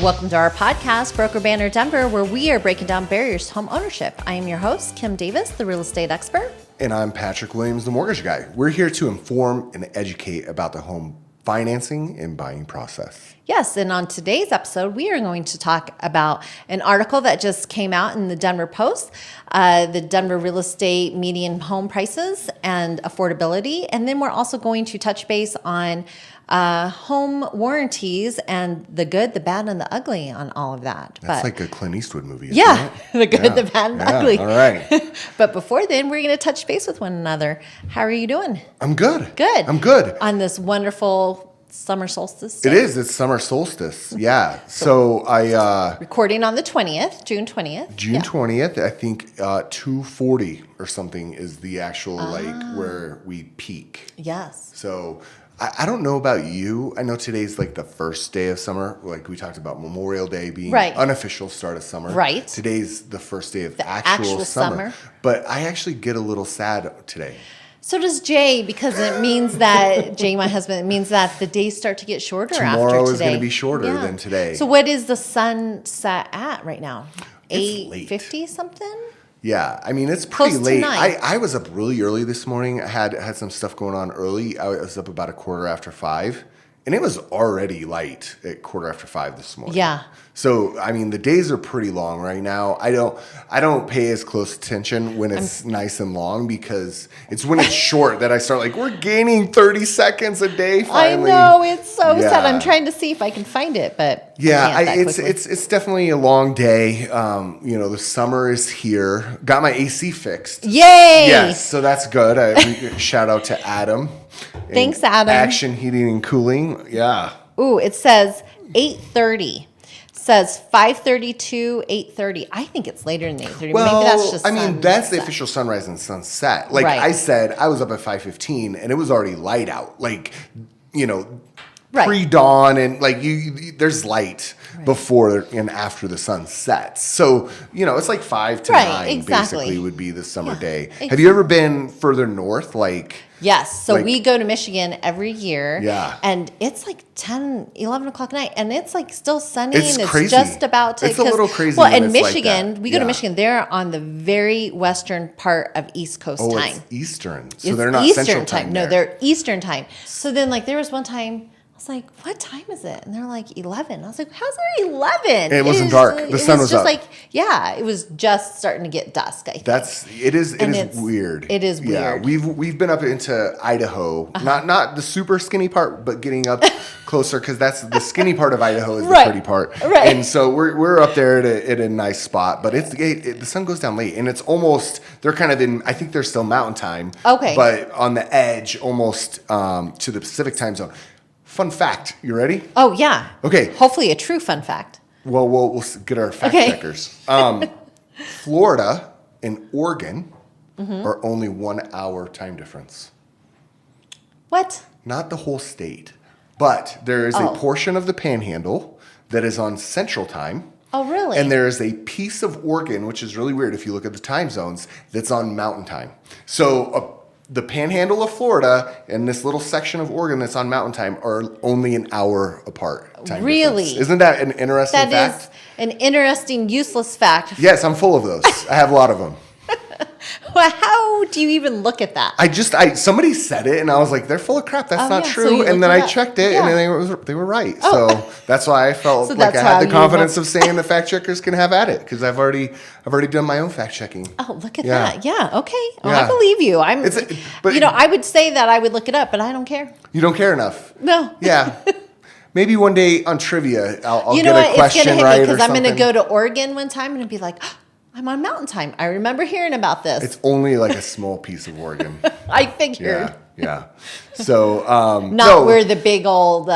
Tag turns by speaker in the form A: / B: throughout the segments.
A: welcome to our podcast, Broker Banner Denver, where we are breaking down barriers to home ownership. I am your host, Kim Davis, the real estate expert.
B: And I'm Patrick Williams, the mortgage guy. We're here to inform and educate about the home financing and buying process.
A: Yes, and on today's episode, we are going to talk about an article that just came out in the Denver Post, the Denver real estate median home prices and affordability. And then we're also going to touch base on home warranties and the good, the bad, and the ugly on all of that.
B: That's like a Clint Eastwood movie, isn't
A: yeah,
B: it?
A: the good, the bad, and the ugly.
B: All right.
A: But before then, we're going to touch base with one another. How are you doing?
B: I'm good.
A: Good.
B: I'm good.
A: On this wonderful summer solstice day.
B: It is. It's summer solstice. Yeah. So I...
A: recording on the 20th, June 20th.
B: June 20th, I think 2:40 or something is the actual, where we peak.
A: Yes.
B: So... I don't know about you. I know today's like the first day of summer. Like we talked about Memorial Day being unofficial start of summer.
A: Right.
B: Today's the first day of
A: the
B: actual summer. But I actually get a little sad today.
A: So does Jay, because it means that, Jay, my husband, it means that the days start to get shorter after today.
B: Tomorrow is going to be shorter than today.
A: So what is the sun set at right now?
B: It's
A: 8:50 something?
B: Yeah, I mean, it's pretty late.
A: Tonight.
B: I was up really early this morning. I had some stuff going on early. I was up about 5:15, and it was already light at 5:15 this morning.
A: Yeah.
B: So, I mean, the days are pretty long right now. I don't pay as close attention when it's nice and long, because it's when it's short that I start like, we're gaining 30 seconds a day finally.
A: I know, it's so sad. I'm trying to see if I can find it, but
B: yeah, it's definitely a long day. The summer is here. Got my AC fixed.
A: Yay!
B: Yes, so that's good. Shout out to Adam.
A: Thanks, Adam.
B: Action Heating and Cooling. Yeah.
A: Ooh, it says 8:30. Says 5:32, 8:30. I think it's later than 8:30.
B: Well,
A: maybe that's just
B: that's the
A: sunset.
B: official sunrise and sunset. Like
A: Right.
B: I said, I was up at 5:15 and it was already light out. Like,
A: Right.
B: pre-dawn, and like there's light before and after the sun sets. So, it's like 5 to 9 basically would be the summer day.
A: Exactly.
B: Have you ever been further north?
A: Yes. So we go to Michigan every year.
B: Yeah.
A: And it's like 10, 11 o'clock at night. And it's like still sunny.
B: It's
A: and
B: crazy.
A: It's just about to.
B: It's a little crazy.
A: Well,
B: when
A: in
B: it's
A: Michigan,
B: like that.
A: we go to Michigan. They're on the very western part of East Coast time.
B: It's Eastern. So
A: It's
B: they're not
A: Eastern
B: Central time.
A: No, they're Eastern time. So then there was one time, I was like, what time is it? And they're like 11. I was like, how's there 11?
B: It wasn't dark. The sun was up.
A: It was just starting to get dusk, I think.
B: It is weird.
A: It is weird.
B: Yeah, we've been up into Idaho. Not the super skinny part, but getting up closer, because that's the skinny part of Idaho is the pretty part.
A: Right.
B: And so we're up there at a nice spot, but the sun goes down late, and it's almost, they're kind of in, I think they're still mountain time.
A: Okay.
B: But on the edge almost to the Pacific time zone. Fun fact. You ready?
A: Oh, yeah.
B: Okay.
A: Hopefully a true fun fact.
B: Well, we'll get our fact checkers. Florida and Oregon are only 1 hour time difference.
A: What?
B: Not the whole state, but there is a portion of the Panhandle that is on Central Time.
A: Oh, really?
B: And there is a piece of Oregon, which is really weird if you look at the time zones, that's on Mountain Time. So the Panhandle of Florida and this little section of Oregon that's on Mountain Time are only an hour apart. Time
A: Really?
B: difference. Isn't that an interesting fact?
A: That is an interesting, useless fact.
B: Yes, I'm full of those. I have a lot of them.
A: Well, how do you even look at that?
B: Somebody said it, and I was like, they're full of crap. That's not
A: so
B: true.
A: you
B: And then
A: looked it
B: I
A: up.
B: checked it,
A: Yeah.
B: and they were right. So that's why I felt
A: So
B: like
A: that's
B: I had
A: how
B: the
A: you
B: confidence of saying the fact checkers can have at it, because I've already done my own fact checking.
A: Oh, look at
B: Yeah.
A: that. Yeah, okay. Oh,
B: Yeah.
A: I believe you.
B: But
A: I would say that I would look it up, but I don't care.
B: You don't care enough.
A: No.
B: Yeah. Maybe one day on trivia, I'll
A: You
B: get
A: know
B: a
A: what?
B: question
A: It's going to
B: right
A: hit me
B: or
A: because I'm
B: something.
A: going to go to Oregon one time and be like, I'm on Mountain Time. I remember hearing about this.
B: It's only like a small piece of Oregon.
A: I figured.
B: Yeah. So
A: Not where the big old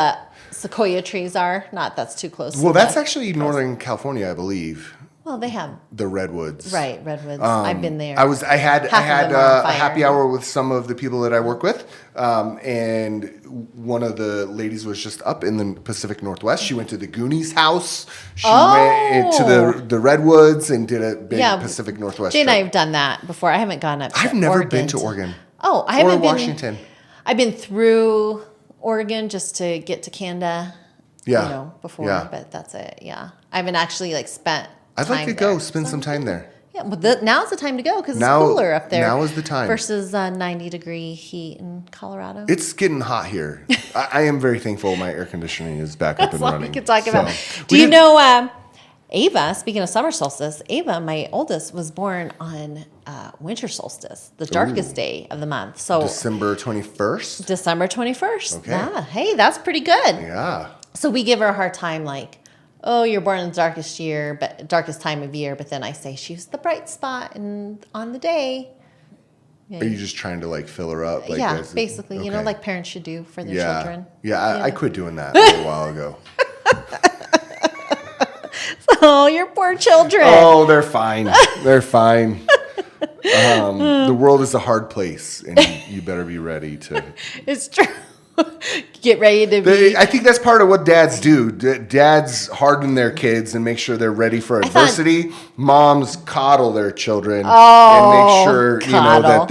A: sequoia trees are. Not that's too close.
B: Well, that's actually Northern California, I believe.
A: Well, they have
B: The redwoods.
A: right redwoods. I've been there.
B: I had
A: Half of them are on
B: a
A: fire.
B: happy hour with some of the people that I work with, and one of the ladies was just up in the Pacific Northwest. She went to the Goonies house. She went to the redwoods and did a big Pacific Northwest
A: Jay and
B: trip.
A: I have done that before. I haven't gone up to
B: I've never
A: Oregon
B: been to Oregon.
A: Oh, I
B: or
A: haven't been.
B: Washington.
A: I've been through Oregon just to get to Canada.
B: Yeah.
A: Before,
B: Yeah.
A: but that's it. Yeah. I haven't actually like spent
B: I'd
A: time
B: like to
A: there,
B: go spend some time there.
A: Yeah, well, now's the time to go because it's
B: Now-
A: cooler up there.
B: now is the time.
A: versus 90-degree heat in Colorado.
B: It's getting hot here. I am very thankful my air conditioning is back up and
A: all
B: running.
A: we can talk about.
B: So,
A: Do you know Ava? Speaking of summer solstice, Ava, my oldest, was born on winter solstice, the darkest day of the month. So
B: December 21st?
A: December 21st.
B: Okay.
A: Yeah. Hey, that's pretty good.
B: Yeah.
A: So we give her a hard time, like, oh, you're born in the darkest time of year. But then I say she was the bright spot on the day. Yeah.
B: Are you just trying to like fill her up? Like,
A: Yeah, basically,
B: okay.
A: like parents should do for their
B: Yeah.
A: children.
B: Yeah, I quit doing that a little while ago.
A: Oh, your poor children.
B: Oh, they're fine. They're fine. The world is a hard place, and you better be ready to.
A: It's true. Get ready to be.
B: I think that's part of what dads do. Dads harden their kids and make sure they're ready for adversity. Moms coddle their children and make sure
A: coddle.
B: that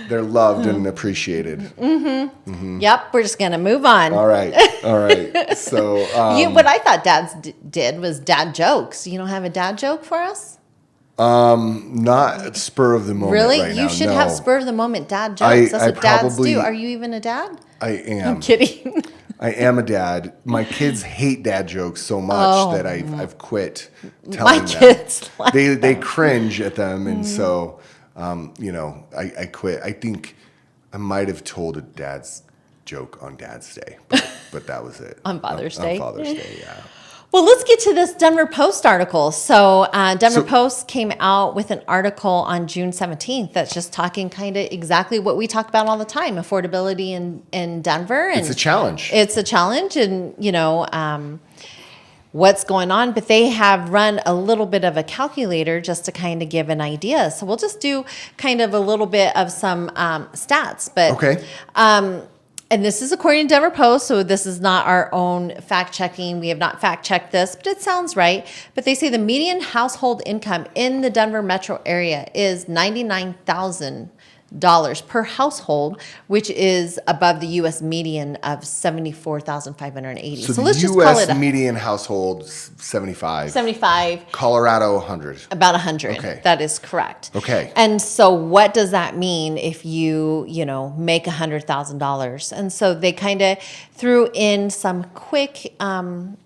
B: they're loved and appreciated.
A: Yep, we're just gonna move on.
B: All right. So
A: What I thought dads did was dad jokes. You don't have a dad joke for us?
B: not spur of the moment.
A: Really?
B: right
A: You
B: now,
A: should
B: no.
A: have spur of the moment dad jokes. That's
B: I
A: what dads
B: probably-
A: do. Are you even a dad?
B: I am.
A: I'm kidding.
B: I am a dad. My kids hate dad jokes so much that I've quit telling
A: My
B: them.
A: kids like
B: They cringe at them, and so I quit. I think I might have told a dad's joke on Dad's Day, but that was it.
A: On Father's Day?
B: On Father's Day, yeah.
A: Well, let's get to this Denver Post article. So Denver Post came out with an article on June 17th that's just talking kind of exactly what we talk about all the time, affordability in Denver. And
B: It's a challenge.
A: It's a challenge and, what's going on. But they have run a little bit of a calculator just to kind of give an idea. So we'll just do kind of a little bit of some stats. But
B: Okay.
A: And this is according to Denver Post, so this is not our own fact checking. We have not fact checked this, but it sounds right. But they say the median household income in the Denver metro area is $99,000 per household, which is above the U.S. median of $74,580.
B: So
A: let's
B: the
A: just call it
B: U.S. median household 75.
A: 75.
B: Colorado 100.
A: About 100.
B: Okay.
A: That is correct.
B: Okay.
A: And so what does that mean if you make $100,000? And so they kind of threw in some quick, normal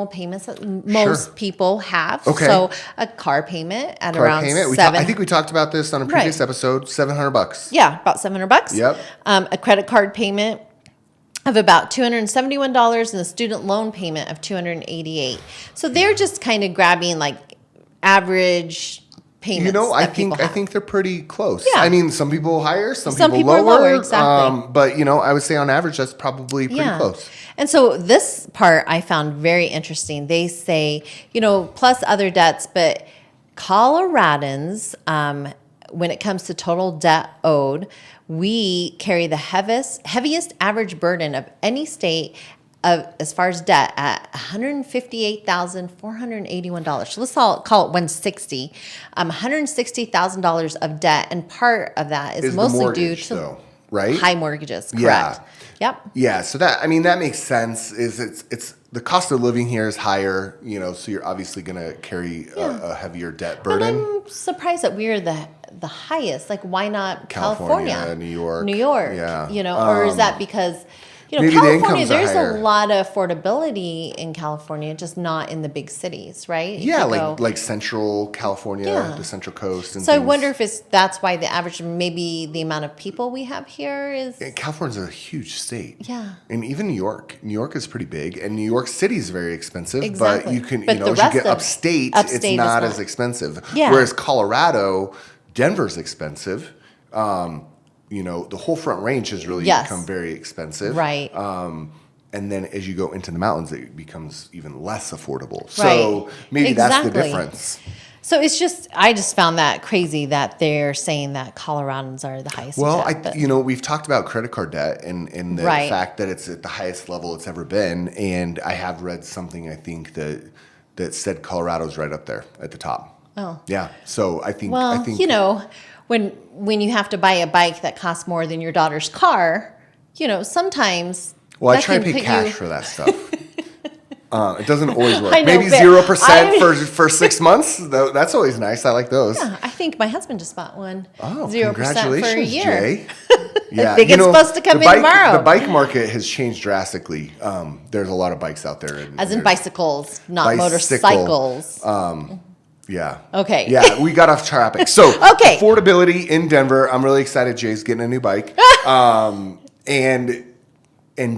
A: payments that most people have.
B: Okay.
A: So a car payment at
B: Car
A: around
B: payment. I think we talked about this on a previous episode. $700.
A: Yeah, about $700.
B: Yep.
A: A credit card payment of about $271 and a student loan payment of $288. So they're just kind of grabbing like average payments.
B: I
A: that people have.
B: think they're pretty close.
A: Yeah.
B: I mean, some people higher, some
A: Some
B: people
A: people are
B: lower.
A: lower, exactly.
B: But I would say on average that's probably pretty close.
A: And so this part I found very interesting. They say, plus other debts, but Coloradans, when it comes to total debt owed, we carry the heaviest average burden of any state as far as debt at $158,481. So let's call it $160. $160,000 of debt, and part of that is mostly
B: mortgage,
A: due to
B: though, right?
A: high mortgages. Correct.
B: Yeah.
A: Yep.
B: Yeah, so that makes sense. It's the cost of living here is higher, so you're obviously going to carry a heavier debt
A: But
B: burden.
A: I'm surprised that we're the highest. Like, why not California?
B: New York.
A: Yeah. Or is that because,
B: maybe the
A: California,
B: incomes are
A: there's
B: higher.
A: a lot of affordability in California, just not in the big cities, right? If
B: Yeah,
A: you go-
B: like Central California,
A: Yeah.
B: the Central Coast. And
A: So I
B: things.
A: wonder if that's why the average, maybe the amount of people we have here is.
B: California's a huge state.
A: Yeah.
B: And even New York. New York is pretty big, and New York City is very expensive.
A: Exactly.
B: But you can,
A: But the
B: as you
A: rest
B: get
A: of-
B: upstate,
A: upstate
B: it's
A: is
B: not
A: not.
B: as expensive.
A: Yeah.
B: Whereas Colorado, Denver's expensive. The whole Front Range has really
A: Yes.
B: become very expensive.
A: Right.
B: And then as you go into the mountains, it becomes even less affordable.
A: Right.
B: So maybe that's the
A: Exactly.
B: difference.
A: So I just found that crazy that they're saying that Coloradans are the highest.
B: Well,
A: in debt, but-
B: we've talked about credit card debt and the
A: Right.
B: fact that it's at the highest level it's ever been. And I have read something, I think, that said Colorado's right up there at the top.
A: Oh.
B: Yeah. So I think,
A: Well, when you have to buy a bike that costs more than your daughter's car, sometimes
B: Well, I
A: That
B: try to
A: can
B: pay
A: put
B: cash
A: you-
B: for that stuff. It doesn't always work.
A: I know,
B: Maybe
A: but
B: 0% for 6 months. That's always nice. I like those.
A: Yeah, I think my husband just bought one.
B: Oh,
A: 0%
B: congratulations,
A: for a year.
B: Jay. Yeah,
A: think it's supposed to come in tomorrow.
B: The bike market has changed drastically. There's a lot of bikes out there.
A: As in
B: there's-
A: bicycles, not
B: Bicycle.
A: motorcycles.
B: Yeah.
A: Okay.
B: Yeah, we got off topic. So,
A: Okay.
B: affordability in Denver. I'm really excited. Jay's getting a new bike. And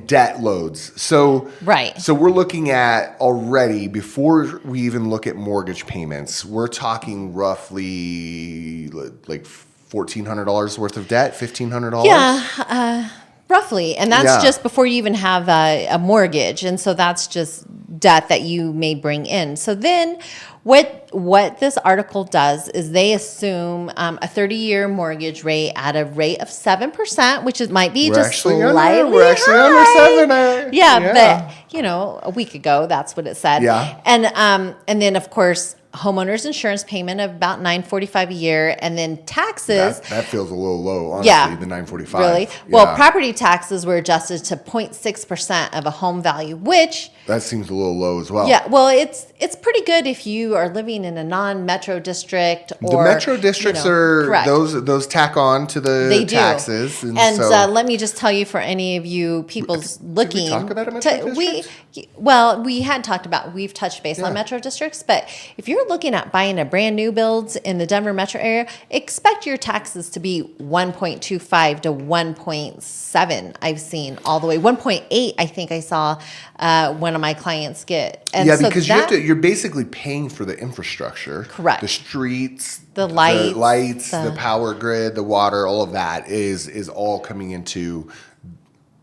B: debt loads. So
A: Right.
B: So we're looking at already, before we even look at mortgage payments, we're talking roughly like $1,400 worth of debt, $1,500.
A: Yeah, roughly. And that's
B: Yeah.
A: just before you even have a mortgage. And so that's just debt that you may bring in. So then what this article does is they assume a 30-year mortgage rate at a rate of 7%, which might be just slightly
B: We're actually under
A: high.
B: 7.
A: Yeah, but a week ago, that's what it said.
B: Yeah.
A: And then, of course, homeowners insurance payment of about $945 a year, and then taxes.
B: That feels a little low, honestly,
A: Yeah.
B: the $945.
A: Really?
B: Yeah.
A: Well, property taxes were adjusted to 0.6% of a home value, which,
B: That seems a little low as well.
A: yeah, well, it's pretty good if you are living in a non-metro district or
B: The metro districts are
A: correct.
B: those tack on to the
A: They do.
B: taxes,
A: And
B: so
A: let me just tell you, for any of you people's looking,
B: talk about a metro district?
A: We've touched base on
B: Yeah.
A: metro districts, but if you're looking at buying a brand new builds in the Denver metro area, expect your taxes to be 1.25 to 1.7. I've seen all the way 1.8. I think I saw one of my clients get. And
B: yeah,
A: so
B: because you're basically paying for the infrastructure.
A: Correct.
B: The streets,
A: The lights,
B: the power grid, the water, all of that is all coming into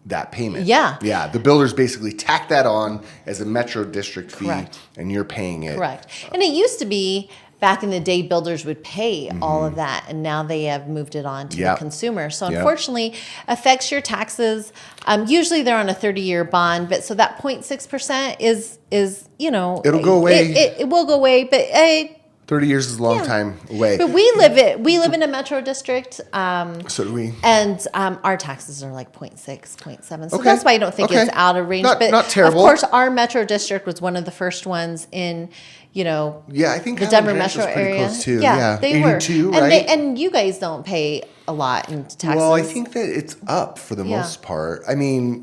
B: that payment.
A: Yeah.
B: Yeah. The builders basically tack that on as a metro district fee,
A: Correct.
B: and you're paying it.
A: Correct. And it used to be, back in the day, builders would pay all of that, and now they have moved it on to
B: Yep.
A: the consumer. So
B: Yep.
A: unfortunately, affects your taxes. Usually they're on a 30-year bond, but so that 0.6% is
B: It'll go away.
A: It will go away, but
B: 30 years is a long
A: Yeah.
B: time away.
A: but we live in a metro district.
B: So do we.
A: And our taxes are like 0.6, 0.7. So
B: Okay.
A: that's why I don't think
B: Okay.
A: it's out of range.
B: Not-
A: but
B: not terrible.
A: Of course, our metro district was one of the first ones in,
B: Yeah, I think
A: the
B: Highland
A: Denver
B: Ranch
A: metro
B: was pretty
A: area.
B: close too.
A: Yeah, they were.
B: 82,
A: And
B: right?
A: and you guys don't pay a lot in taxes.
B: Well, I think that it's up for the
A: Yeah.
B: most part. I mean,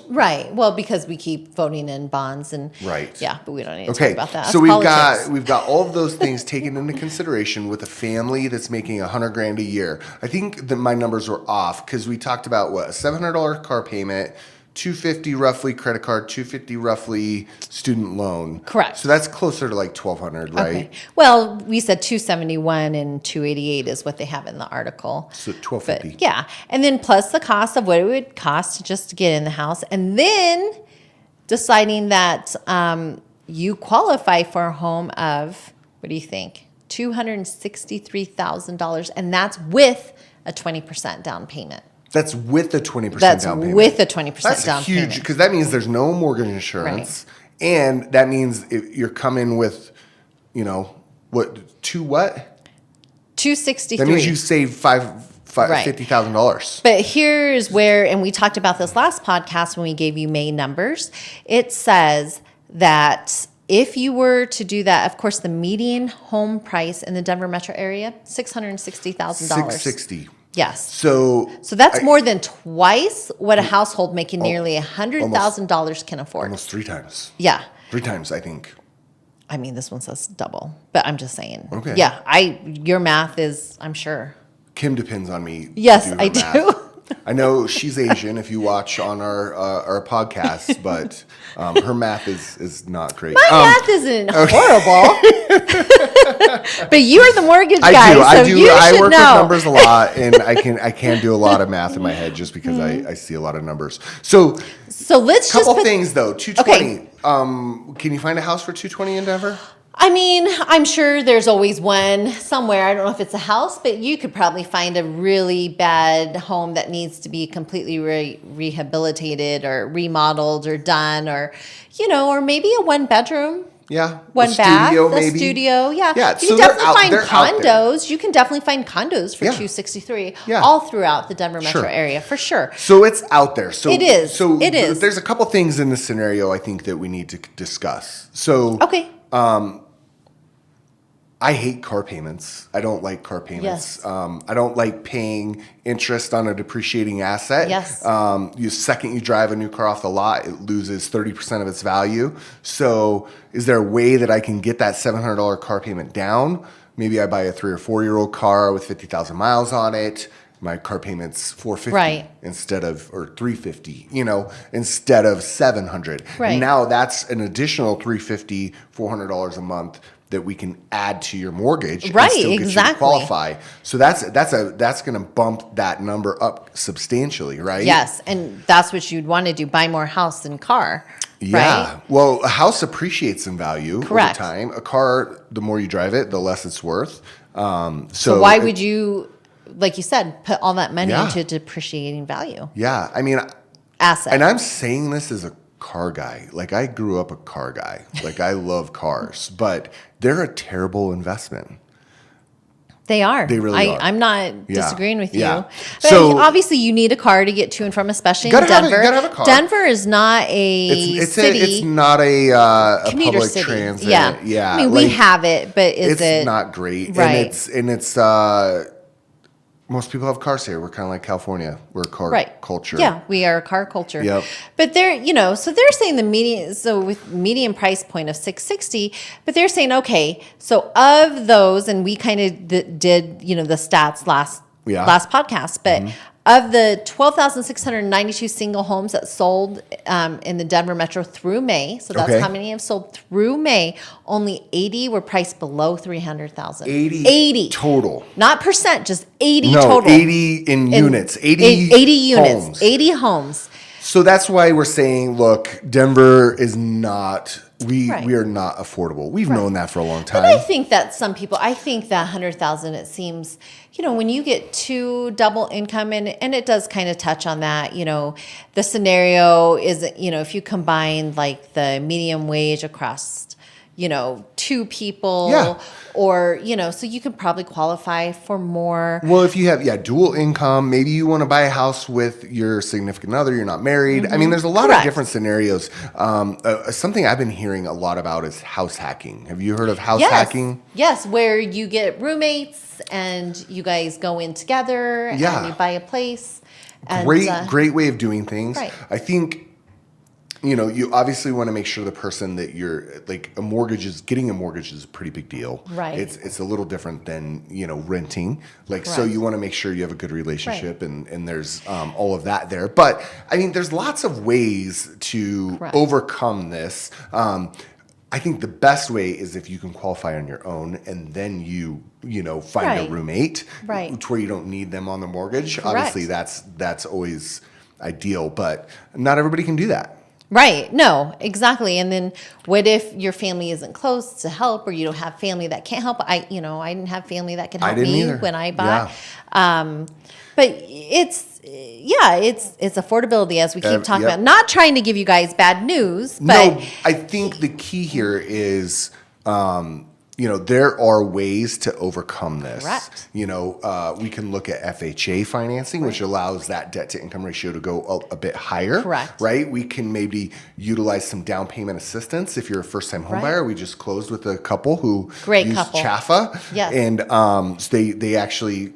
A: Right. Well, because we keep voting in bonds and
B: Right.
A: Yeah, but we don't need to
B: okay.
A: talk about that.
B: So
A: That's
B: we've
A: politics.
B: got all of those things taken into consideration with a family that's making $100,000 a year. I think that my numbers were off because we talked about a $700 car payment, $250 roughly credit card, $250 roughly student loan.
A: Correct.
B: So that's closer to like $1,200, right?
A: Okay. Well, we said 271 and 288 is what they have in the article.
B: So
A: But
B: $1,250.
A: yeah, and then plus the cost of what it would cost just to get in the house, and then deciding that you qualify for a home of, what do you think, $263,000, and that's with a 20% down payment.
B: That's with the 20%
A: That's
B: down payment.
A: with a 20%
B: That's
A: down
B: huge
A: payment.
B: because that means there's no mortgage insurance, and that means if you're coming with, what?
A: 263.
B: That means you save
A: Right.
B: $50,000.
A: But here's where, and we talked about this last podcast when we gave you May numbers. It says that if you were to do that, of course, the median home price in the Denver metro area, $660,000.
B: $660.
A: Yes.
B: So
A: that's more than twice what a household making nearly $100,000 can afford.
B: almost 3 times.
A: Yeah.
B: 3 times, I think.
A: I mean, this one says double, but I'm just saying.
B: Okay.
A: Yeah. Your math is, I'm sure.
B: Kim depends on me. to
A: Yes,
B: her
A: I
B: math.
A: do.
B: I know she's Asian if you watch on our podcast, but her math is not great.
A: My math isn't horrible. But you're the mortgage guy,
B: I
A: so
B: do.
A: you
B: I
A: should
B: work
A: know.
B: with numbers a lot, and I can do a lot of math in my head just because I see a lot of numbers. So,
A: So let's just
B: couple
A: put,
B: things though. 220. Can you find a house for 220 in Denver?
A: I mean, I'm sure there's always one somewhere. I don't know if it's a house, but you could probably find a really bad home that needs to be completely rehabilitated or remodeled or done, or maybe a 1 bedroom
B: Yeah.
A: One
B: A
A: bath,
B: studio,
A: a
B: maybe.
A: studio. Yeah.
B: Yeah,
A: You
B: so
A: can definitely find
B: they're out there.
A: condos. You can definitely find condos for
B: Yeah.
A: $263
B: Yeah.
A: all throughout the Denver metro
B: Sure.
A: area for sure.
B: So it's out there. So
A: It is.
B: So
A: It is.
B: There's a couple things in this scenario I think that we need to discuss. So
A: Okay.
B: I hate car payments. I don't like car payments.
A: Yes.
B: I don't like paying interest on a depreciating asset.
A: Yes.
B: Second you drive a new car off the lot, it loses 30% of its value. So is there a way that I can get that $700 car payment down? Maybe I buy a 3 or 4-year-old car with 50,000 miles on it. My car payment's $450
A: Right.
B: instead of, or $350, instead of $700.
A: Right.
B: And now that's an additional $350, $400 a month that we can add to your mortgage
A: Right,
B: and still get you
A: exactly.
B: to qualify. So that's going to bump that number up substantially, right?
A: Yes. And that's what you'd want to do, buy more house than car.
B: Yeah.
A: Right?
B: Well, a house appreciates in value
A: Correct.
B: over time. A car, the more you drive it, the less it's worth.
A: So why would you, like you said, put all that money
B: Yeah.
A: into depreciating value?
B: Yeah. I mean,
A: Asset.
B: and I'm saying this as a car guy. Like, I grew up a car guy. Like, I love cars, but they're a terrible investment.
A: They are.
B: They really are.
A: I'm not
B: Yeah.
A: disagreeing with you.
B: Yeah.
A: But
B: So-
A: obviously you need a car to get to and from, especially in
B: Gotta have
A: Denver.
B: you gotta have a car.
A: Denver is not a
B: It's
A: city.
B: it's not a
A: commuter
B: public
A: city.
B: transit.
A: Yeah.
B: Yeah.
A: I mean, we
B: like,
A: have it, but is
B: it's
A: it
B: not great.
A: Right.
B: And it's most people have cars here. We're kind of like California. We're a car
A: right
B: culture.
A: Yeah, we are a car culture.
B: Yep.
A: But so they're saying the median, so with median price point of $660, but they're saying, okay, so of those, and we kind of did the stats last podcast, but of the 12,692 single homes that sold in the Denver metro through May, so that's
B: Okay.
A: how many have sold through May, only 80 were priced below $300,000.
B: 80 total.
A: Not percent, just 80
B: No,
A: total.
B: 80 in units. 80
A: units.
B: homes.
A: 80 homes.
B: So that's why we're saying, look, Denver is not,
A: Right.
B: we are not affordable. We've known that for a long time.
A: But I think that some people, I think that 100,000, it seems, when you get two double income, and it does kind of touch on that, the scenario is, if you combine like the medium wage across, two people,
B: Yeah.
A: or, so you could probably qualify for more.
B: Well, if you have, dual income, maybe you want to buy a house with your significant other, you're not married. I mean, there's a lot
A: Correct.
B: of different scenarios. Something I've been hearing a lot about is house hacking. Have you heard of house hacking?
A: Yes, where you get roommates and you guys go in together and you buy a place. And,
B: Great way of doing things.
A: Right.
B: I think, you obviously want to make sure the person that you're like getting a mortgage is a pretty big deal.
A: Right.
B: It's a little different than, renting. Like, so
A: Correct.
B: you want to make sure you have a good relationship and there's all of that there. But I mean, there's lots of ways to
A: Correct.
B: overcome this. I think the best way is if you can qualify on your own and then you find
A: Right.
B: a roommate
A: Right.
B: to where you don't need them on the mortgage.
A: Correct.
B: Obviously that's always ideal, but not everybody can do that.
A: Right. No, exactly. And then what if your family isn't close to help, or you don't have family that can't help? I didn't have family that could help
B: didn't
A: me
B: either.
A: when I bought. But it's affordability, as we keep talking
B: Yep.
A: about. Not trying to give you guys bad news, but
B: No, I think the key here is, there are ways to overcome this.
A: Correct.
B: We can look at FHA financing, which allows that debt to income ratio to go a bit higher.
A: Correct.
B: Right? We can maybe utilize some down payment assistance if you're a first-time home
A: Right.
B: buyer. We just closed with a couple who
A: Great
B: used
A: couple.
B: Chaffa.
A: Yes.
B: And so they actually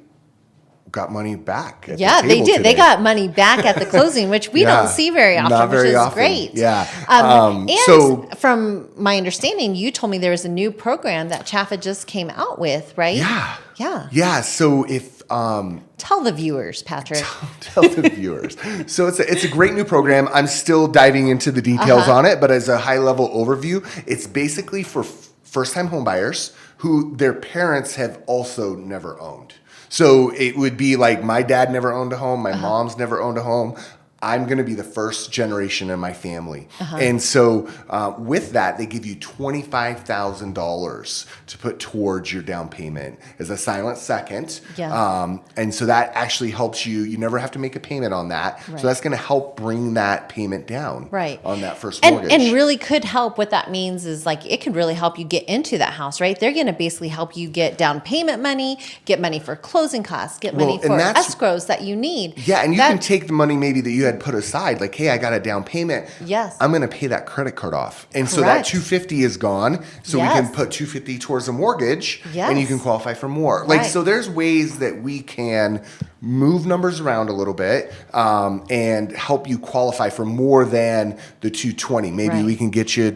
B: got money back. At
A: yeah,
B: the
A: they
B: table
A: did. They
B: today.
A: got money back at the closing, which we
B: Yeah,
A: don't see very often,
B: not very
A: which is
B: often.
A: great.
B: Yeah.
A: And
B: So-
A: from my understanding, you told me there was a new program that Chaffa just came out with, right?
B: Yeah.
A: Yeah.
B: Yeah. So if
A: Tell the viewers, Patrick.
B: tell the viewers. So it's a great new program. I'm still diving into the details on it, but as a high level overview, it's basically for first time home buyers who their parents have also never owned. So it would be like my dad never owned a home, my mom's never owned a home. I'm going to be the first generation in my family. And so with that, they give you $25,000 to put towards your down payment as a silent second.
A: Yeah.
B: And so that actually helps you. You never have to make a payment on that.
A: Right.
B: So that's going to help bring that payment down
A: right.
B: on that first mortgage.
A: And really could help. What that means is like it could really help you get into that house, right? They're going to basically help you get down payment money, get money for closing costs, get money for escrows that you need.
B: Yeah, and you can take the money maybe that you had put aside, like, hey, I got a down payment.
A: Yes.
B: I'm going to pay that credit card off. And so that $250 is gone. So we can put $250 towards a mortgage and you can qualify for more. Like, so there's ways that we can move numbers around a little bit and help you qualify for more than the 220. Maybe we can get you,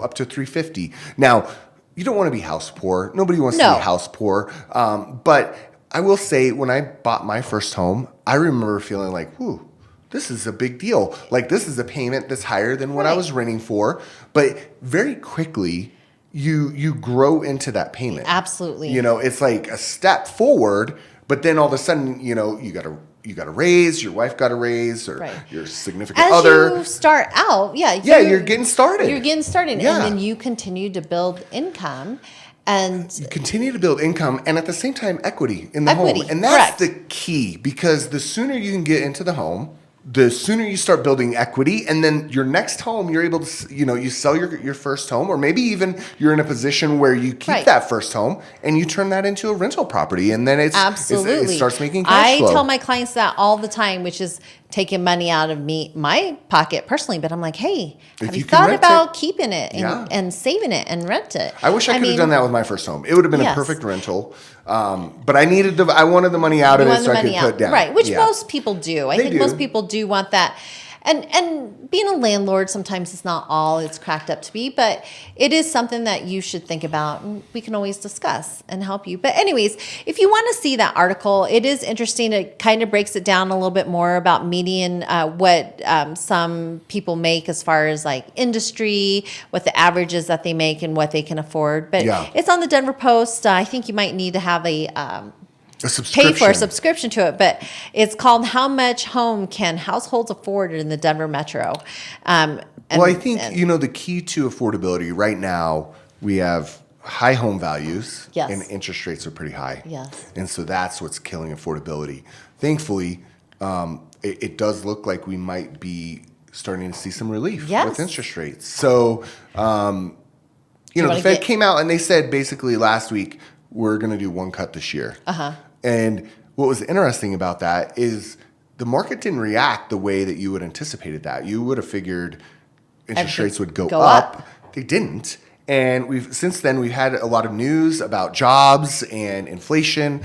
B: up to 350. Now, you don't want to be house poor. Nobody wants to be house poor. But I will say, when I bought my first home, I remember feeling like, whew, this is a big deal. Like, this is a payment that's higher than what I was renting for. But very quickly, you grow into that payment.
A: Absolutely.
B: It's like a step forward, but then all of a sudden, you got a raise, your wife got a raise, or your significant other.
A: As you start out,
B: you're getting started.
A: You're getting started, and then you continue to build income. And
B: you continue to build income and at the same time equity in the home. And that's the key, because the sooner you can get into the home, the sooner you start building equity, and then your next home, you're able to, you sell your first home, or maybe even you're in a position where you keep that first home and you turn that into a rental property, and then it starts making cash flow.
A: I tell my clients that all the time, which is taking money out of my pocket personally, but I'm like, hey, have you thought about keeping it and saving it and rent it?
B: I wish I could have done that with my first home. It would have been a perfect rental. But I wanted the money out of it so I could put down.
A: Right, which most people do. I think most people do want that. And being a landlord, sometimes it's not all it's cracked up to be, but it is something that you should think about, and we can always discuss and help you. But anyways, if you want to see that article, it is interesting. It kind of breaks it down a little bit more about median, what some people make as far as like industry, what the average is that they make and what they can afford. But it's on the Denver Post. I think you might need to have pay for a subscription to it, but it's called "How Much Home Can Households Afford in the Denver Metro?"
B: I think the key to affordability right now, we have high home values and interest rates are pretty high.
A: Yes,
B: and so that's what's killing affordability. Thankfully, it does look like we might be starting to see some relief with interest rates. So, the Fed came out and they said basically last week, we're going to do one cut this year. And what was interesting about that is the market didn't react the way that you would anticipated that. You would have figured interest rates would go up. They didn't. And since then we've had a lot of news about jobs and inflation.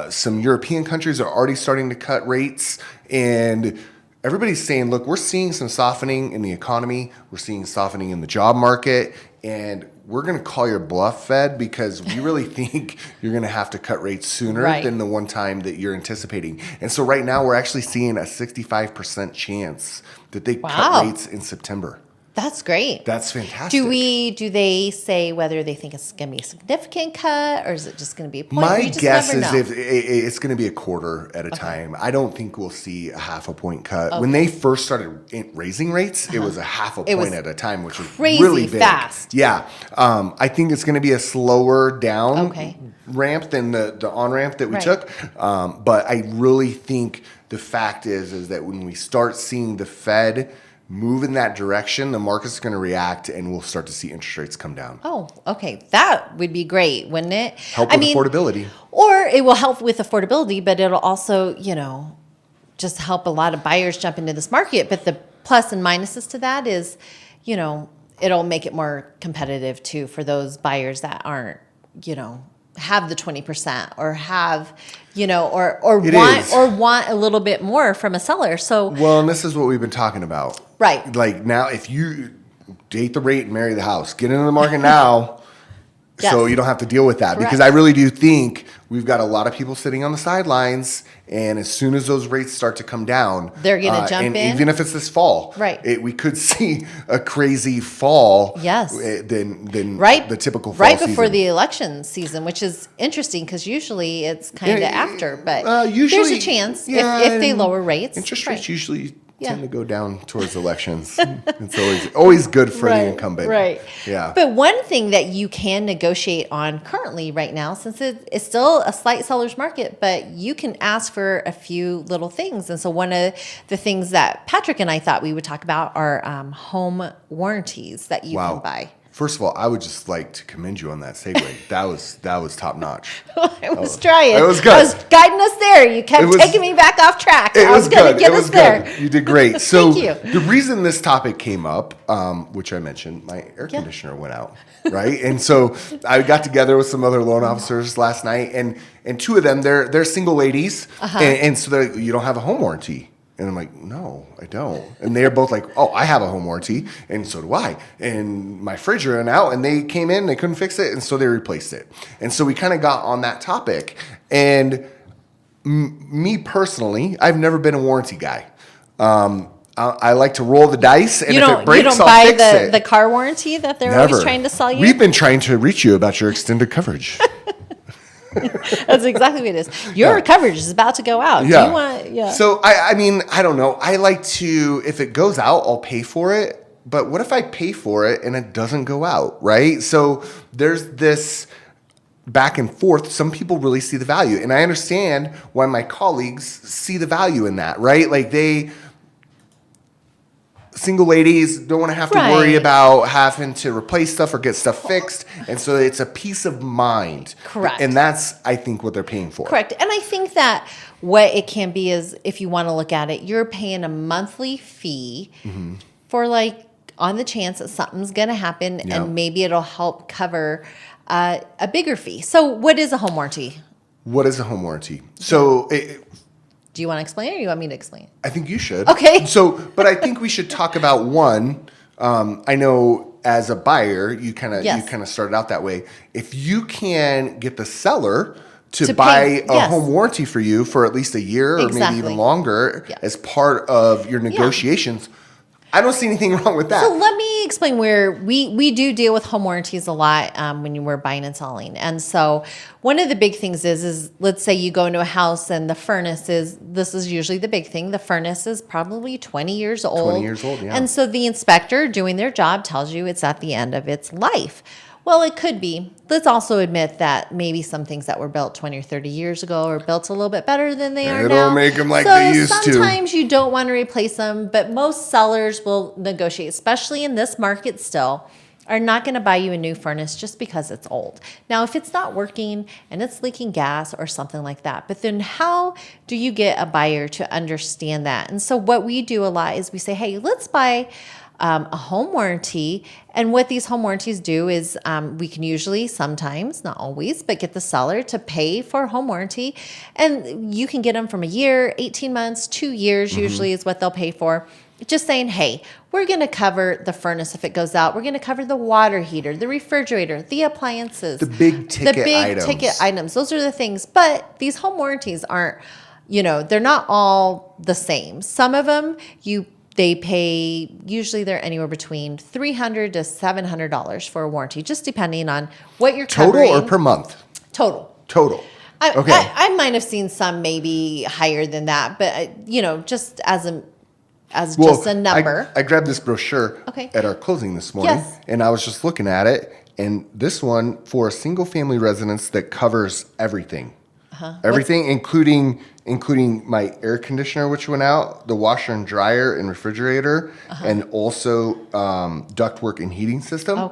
B: Some European countries are already starting to cut rates, and everybody's saying, look, we're seeing some softening in the economy. We're seeing softening in the job market, and we're going to call your bluff, Fed, because we really think you're going to have to cut rates sooner than the one time that you're anticipating. And so right now we're actually seeing a 65% chance that they cut rates in September.
A: That's great.
B: That's fantastic.
A: Do they say whether they think it's going to be a significant cut, or is it just going to be a point?
B: My guess is if it's going to be a quarter at a time. I don't think we'll see a half a point cut. When they first started raising rates, it was a half a point at a time, which was really big.
A: Fast.
B: Yeah. I think it's going to be a slower down ramp than the on ramp that we took. But I really think the fact is that when we start seeing the Fed move in that direction, the market's going to react and we'll start to see interest rates come down.
A: Oh, okay. That would be great, wouldn't it?
B: Help with affordability.
A: Or it will help with affordability, but it'll also, just help a lot of buyers jump into this market. But the plus and minuses to that is, it'll make it more competitive too for those buyers that aren't, have the 20% or have, or want a little bit more from a seller. So
B: and this is what we've been talking about.
A: Right.
B: Like now, if you date the rate and marry the house, get into the market now so you don't have to deal with that. Correct. Because I really do think we've got a lot of people sitting on the sidelines, and as soon as those rates start to come down,
A: they're going to jump in.
B: Even if it's this fall, we could see a crazy fall than the typical fall
A: right before
B: season.
A: The election season, which is interesting because usually it's kind of after, but usually, there's a chance if they lower rates.
B: Interest rates usually tend to go down towards elections. It's always good for the incumbent.
A: Right.
B: Yeah.
A: But one thing that you can negotiate on currently right now, since it's still a slight seller's market, but you can ask for a few little things. And so one of the things that Patrick and I thought we would talk about are home warranties that you can buy.
B: First of all, I would just like to commend you on that segue. That was top notch.
A: I was trying.
B: It was good.
A: I was guiding us there. You kept taking me back off track. I was going to get us there.
B: You did great. So
A: Thank you.
B: The reason this topic came up, which I mentioned, my air conditioner went out, right? And so I got together with some other loan officers last night, and two of them, they're single ladies, and so you don't have a home warranty. And I'm like, no, I don't. And they're both like, oh, I have a home warranty, and so do I. And my fridge ran out, and they came in, they couldn't fix it, and so they replaced it. And so we kind of got on that topic. And me personally, I've never been a warranty guy. I like to roll the dice, and if it breaks, I'll fix it. You don't buy
A: the car warranty that they're always trying to sell you?
B: We've been trying to reach you about your extended coverage.
A: That's exactly what it is. Your coverage is about to go out.
B: Yeah.
A: Do you want,
B: So, I mean, I don't know. I like to, if it goes out, I'll pay for it. But what if I pay for it and it doesn't go out, right? So there's this back and forth. Some people really see the value. And I understand why my colleagues see the value in that, right? Like single ladies don't want to have to worry about having to replace stuff or get stuff fixed. And so it's a peace of mind.
A: Correct.
B: And that's, I think, what they're paying for.
A: Correct. And I think that what it can be is, if you want to look at it, you're paying a monthly fee for on the chance that something's going to happen, and maybe it'll help cover a bigger fee. So what is a home warranty?
B: What is a home warranty? So
A: do you want to explain it, or you want me to explain?
B: I think you should.
A: Okay.
B: But I think we should talk about one. I know as a buyer, you kind of started out that way. If you can get the seller to buy a home warranty for you for at least a year or maybe even longer as part of your negotiations, I don't see anything wrong with that.
A: So let me explain where we do deal with home warranties a lot when you were buying and selling. And so one of the big things is let's say you go into a house and the furnace this is usually the big thing. The furnace is probably 20 years old.
B: 20 years old, yeah.
A: And so the inspector doing their job tells you it's at the end of its life. Well, it could be. Let's also admit that maybe some things that were built 20 or 30 years ago are built a little bit better than they are now.
B: They don't make them like they used to.
A: Sometimes you don't want to replace them, but most sellers will negotiate, especially in this market still, are not going to buy you a new furnace just because it's old. Now, if it's not working and it's leaking gas or something like that, but then how do you get a buyer to understand that? And so what we do a lot is we say, hey, let's buy a home warranty. And what these home warranties do is we can usually, sometimes, not always, but get the seller to pay for a home warranty. And you can get them from a year, 18 months, 2 years usually is what they'll pay for. Just saying, hey, we're going to cover the furnace if it goes out. We're going to cover the water heater, the refrigerator, the appliances.
B: The big ticket
A: items. Those are the things. But these home warranties aren't, they're not all the same. Some of them they pay, usually they're anywhere between $300 to $700 for a warranty, just depending on what you're covering.
B: Total or per month?
A: Total.
B: Okay.
A: I might have seen some maybe higher than that, but just as just a number.
B: I grabbed this brochure at our closing this morning, and I was just looking at it, and this one for a single family residence that covers everything. Everything, including my air conditioner, which went out, the washer and dryer and refrigerator, and also ductwork and heating system,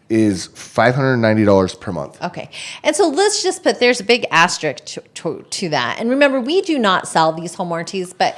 B: is $590 per month.
A: Okay. And so let's just put, there's a big asterisk to that. And remember, we do not sell these home warranties, but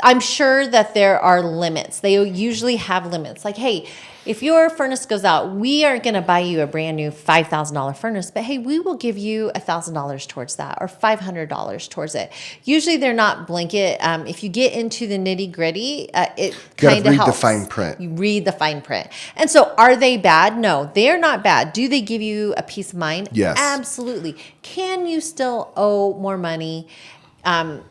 A: I'm sure that there are limits. They usually have limits. Like, hey, if your furnace goes out, we aren't going to buy you a brand new $5,000 furnace, but hey, we will give you $1,000 towards that or $500 towards it. Usually they're not blanket. If you get into the nitty gritty, it kind of helps.
B: Read the fine print.
A: You read the fine print. And so are they bad? No, they're not bad. Do they give you a peace of mind?
B: Yes.
A: Absolutely. Can you still owe more money?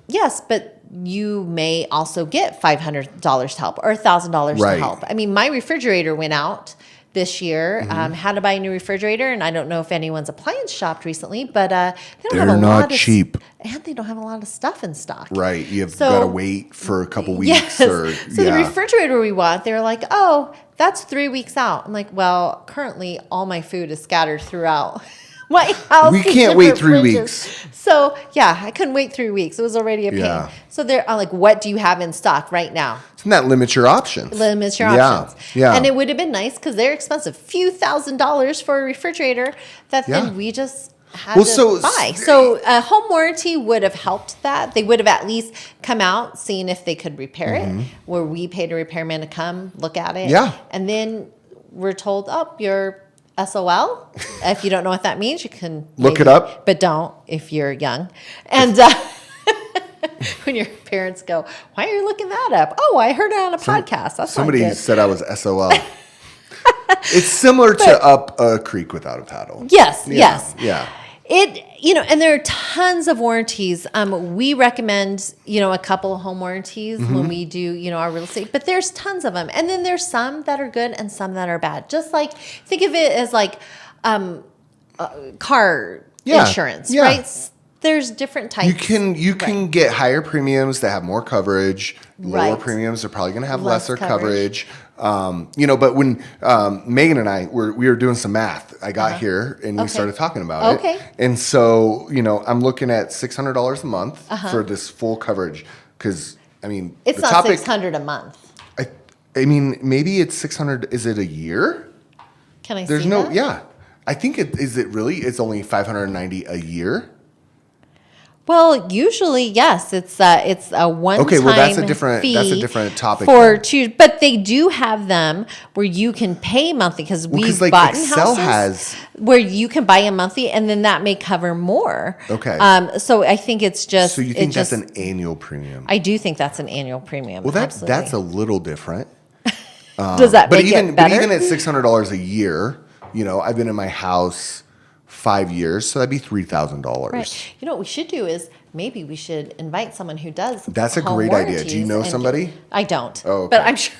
A: Yes, but you may also get $500 to help or $1,000 to help. I mean, my refrigerator went out this year. Had to buy a new refrigerator, and I don't know if anyone's appliance shopped recently, but they don't
B: They're
A: have a
B: not
A: lot of
B: cheap.
A: and they don't have a lot of stuff in stock.
B: Right. You've got to wait for a couple weeks.
A: Yes. So the refrigerator we want, they're like, oh, that's 3 weeks out. I'm like, well, currently all my food is scattered throughout my house.
B: We can't wait 3 weeks.
A: So yeah, I couldn't wait 3 weeks. It was already a pain.
B: Yeah.
A: So I'm like, what do you have in stock right now?
B: And that limits your options.
A: Limits your options.
B: Yeah.
A: And it would have been nice because they're expensive. Few $1,000s for a refrigerator that then we just had to buy. So a home warranty would have helped that. They would have at least come out, seen if they could repair it, where we paid a repairman to come look at it.
B: Yeah.
A: And then we're told, oh, you're SOL. If you don't know what that means, you can
B: look it up.
A: But don't if you're young. And when your parents go, why are you looking that up? Oh, I heard it on a podcast. That's
B: somebody
A: not good.
B: said I was SOL. It's similar to up a creek without a paddle.
A: Yes, yes.
B: Yeah.
A: And there are tons of warranties. We recommend, a couple of home warranties when we do, our real estate, but there's tons of them. And then there's some that are good and some that are bad. Just like, think of it as like car insurance, right? There's different types.
B: You can get higher premiums that have more coverage. Lower premiums are probably going to have lesser coverage. But when Megan and I we were doing some math, I got here and we started talking about it. And so, I'm looking at $600 a month for this full coverage because
A: it's not $600 a month.
B: Maybe it's 600. Is it a year?
A: Can I
B: There's
A: see
B: no,
A: that?
B: yeah. I think is it really? It's only $590 a year.
A: Well, usually, yes, it's a one-time
B: okay, well, that's a different topic.
A: But they do have them where you can pay monthly because we've bought
B: Excel
A: houses where you can buy a monthly, and then that may cover more.
B: Okay.
A: So I think it's just.
B: So you think that's an annual premium?
A: I do think that's an annual premium.
B: Well, that's a little different.
A: Does that make it better?
B: But even at $600 a year, I've been in my house 5 years, so that'd be $3,000.
A: Right. What we should do is maybe we should invite someone who does.
B: That's a great idea. Do you know somebody?
A: I don't.
B: Oh, okay.
A: But I'm sure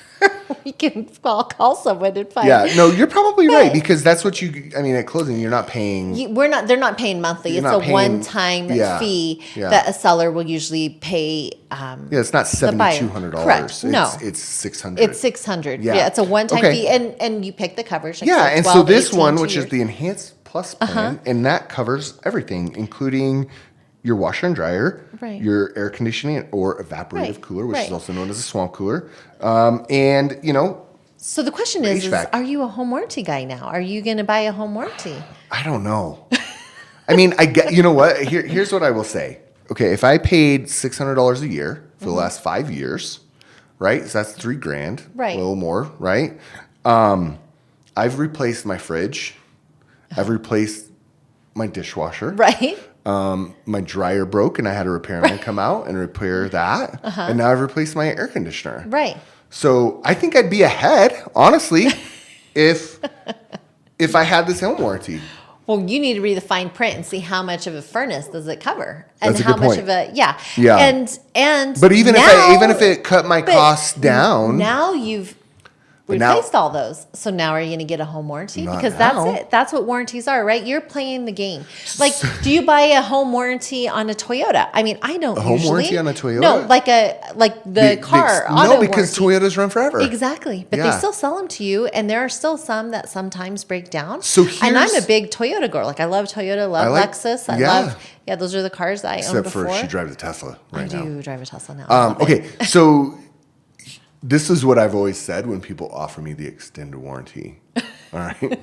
A: we can call someone and find.
B: Yeah, no, you're probably right because that's what at closing you're not paying.
A: They're not paying monthly. It's a one-time fee that a seller will usually pay.
B: It's not $7,200.
A: Correct. No,
B: it's $600.
A: It's $600. Yeah, it's a one-time fee, and you pick the coverage.
B: And so this one, which is the Enhanced Plus plan, and that covers everything, including your washer and dryer, your air conditioning or evaporative cooler, which is also known as a swamp cooler, and
A: So the question is, are you a home warranty guy now? Are you going to buy a home warranty?
B: I don't know. I get. You know what? Here's what I will say. Okay, if I paid $600 a year for the last 5 years, right? So that's $3,000,
A: right?
B: A little more, right? I've replaced my fridge. I've replaced my dishwasher.
A: Right.
B: My dryer broke and I had a repairman come out and repair that. And now I've replaced my air conditioner.
A: Right.
B: So I think I'd be ahead, honestly, if I had this home warranty.
A: Well, you need to read the fine print and see how much of a furnace does it cover, and
B: That's a
A: how
B: good
A: much
B: point.
A: of a and.
B: But even if it cut my costs down,
A: now you've replaced all those. So now are you going to get a home warranty? Because that's it. That's what warranties are, right? You're playing the game. Like, do you buy a home warranty on a Toyota? I don't. A
B: home warranty on a Toyota?
A: No, like the car.
B: No, because
A: warranty.
B: Toyotas run forever.
A: Exactly, but they still sell them to you, and there are still some that sometimes break down.
B: So
A: and I'm a big Toyota girl. Like I love Toyota, Lexus. I love. Yeah, those are the cars that I owned before.
B: Except for she drives a Tesla right now.
A: I do drive a Tesla now.
B: Okay, so. This is what I've always said when people offer me the extended warranty. All right.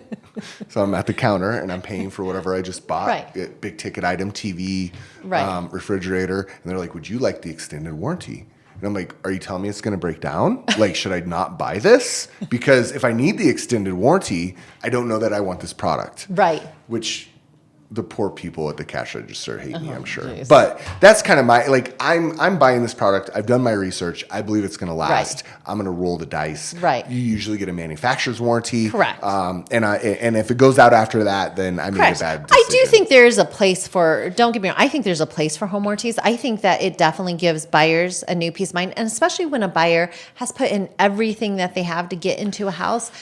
B: So I'm at the counter and I'm paying for whatever I just bought.
A: Right.
B: Big ticket item, TV, refrigerator. And they're like, would you like the extended warranty? And I'm like, are you telling me it's going to break down? Like, should I not buy this? Because if I need the extended warranty, I don't know that I want this product.
A: Right.
B: Which the poor people at the cash register hate me, I'm sure.
A: Geez.
B: But that's kind of my, like, I'm buying this product. I've done my research. I believe it's going to last.
A: Right.
B: I'm going to roll the dice.
A: Right.
B: You usually get a manufacturer's warranty.
A: Correct.
B: And if it goes out after that, then I made a bad decision.
A: I do think there's a place for, don't get me wrong, I think there's a place for home warranties. I think that it definitely gives buyers a new peace of mind, and especially when a buyer has put in everything that they have to get into a house.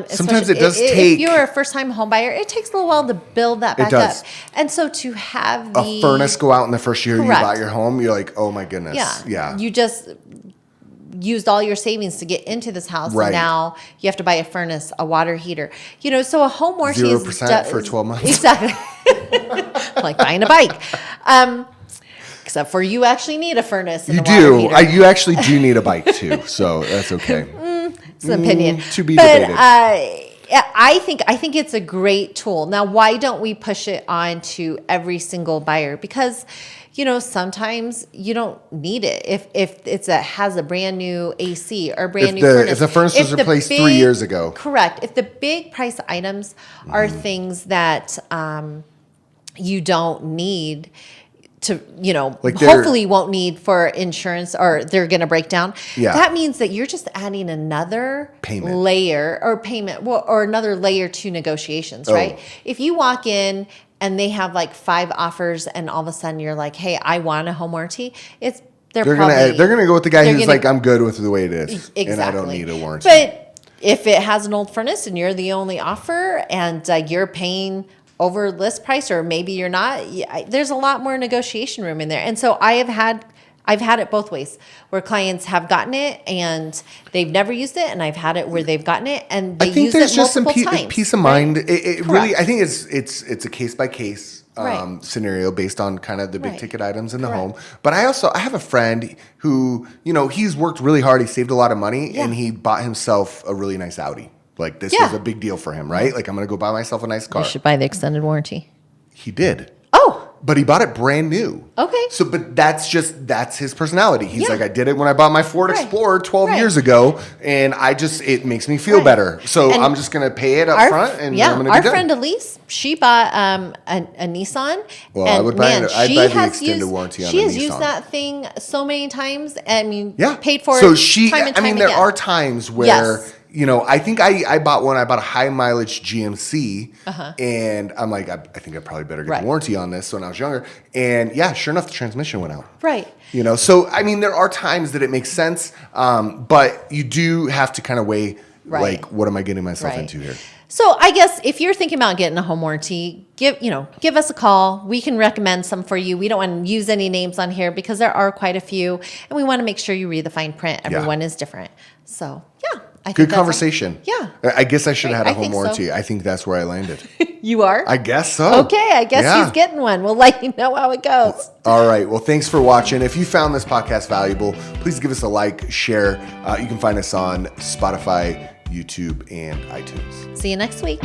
B: Sometimes it does take...
A: If you're a first-time home buyer, it takes a little while to build that back up. And so to have
B: a furnace go out in the first year
A: Correct.
B: you bought your home, you're like, oh my goodness. Yeah.
A: You just used all your savings to get into this house,
B: Right.
A: and now you have to buy a furnace, a water heater. You know, so a home warranty
B: 0% for 12 months.
A: Exactly. Like buying a bike. Except for you actually need a furnace and
B: You
A: a water
B: do.
A: heater.
B: You actually do need a bike too, so that's okay.
A: It's an opinion.
B: To be
A: but,
B: debated.
A: I think it's a great tool. Now, why don't we push it on to every single buyer? Because, you know, sometimes you don't need it. If has a brand new AC or brand new furnace.
B: If the furnace was replaced 3 years ago.
A: Correct. If the big price items are things that you don't need to, you know,
B: Like
A: hopefully won't need for insurance, or they're going to break down.
B: Yeah.
A: That means that you're just adding another layer or another layer to negotiations, right? If you walk in and they have like 5 offers and all of a sudden you're like, hey, I want a home warranty. They're gonna
B: go with the guy who's like, I'm good with the way it is.
A: Exactly.
B: And I don't need a warranty.
A: But if it has an old furnace and you're the only offer, and you're paying over list price, or maybe you're not, there's a lot more negotiation room in there. And so I've had it both ways, where clients have gotten it and they've never used it, and I've had it where they've gotten it and they use it multiple times.
B: Peace of mind. It really, I think it's a case by case scenario based on kind of the big ticket items in the home. But I have a friend who, you know, he's worked really hard. He saved a lot of money and he bought himself a really nice Audi. Like, this was a big deal for him, right? Like, I'm going to go buy myself a nice car.
A: You should buy the extended warranty.
B: He did.
A: Oh.
B: But he bought it brand new.
A: Okay.
B: So, but that's his personality. He's like, I did it when I bought my Ford Explorer 12 years ago, and it makes me feel better. So I'm just going to pay it up front, and I'm going to be done.
A: Our friend Elise, she bought a Nissan.
B: Well, and I'd buy the extended warranty on a Nissan.
A: She has used that thing so many times. I mean, paid for
B: so
A: it time and time
B: there
A: again.
B: are times where... You know, I think I bought a high mileage GMC, and I'm like, I think I probably better get the warranty on this when I was younger. And sure enough, the transmission went out.
A: Right.
B: You know, so I mean, there are times that it makes sense, but you do have to kind of weigh, like, what am I getting myself into here? So
A: I guess if you're thinking about getting a home warranty, give us a call. We can recommend some for you. We don't want to use any names on here because there are quite a few, and we want to make sure you read the fine print. Everyone is different. So, I think
B: good conversation. I guess I should have had a home warranty.
A: So.
B: I think that's where I landed.
A: You are?
B: I guess so.
A: Okay, I guess he's getting one. We'll let you know how it goes.
B: All right. Well, thanks for watching. If you found this podcast valuable, please give us a like, share. You can find us on Spotify, YouTube, and iTunes.
A: See you next week.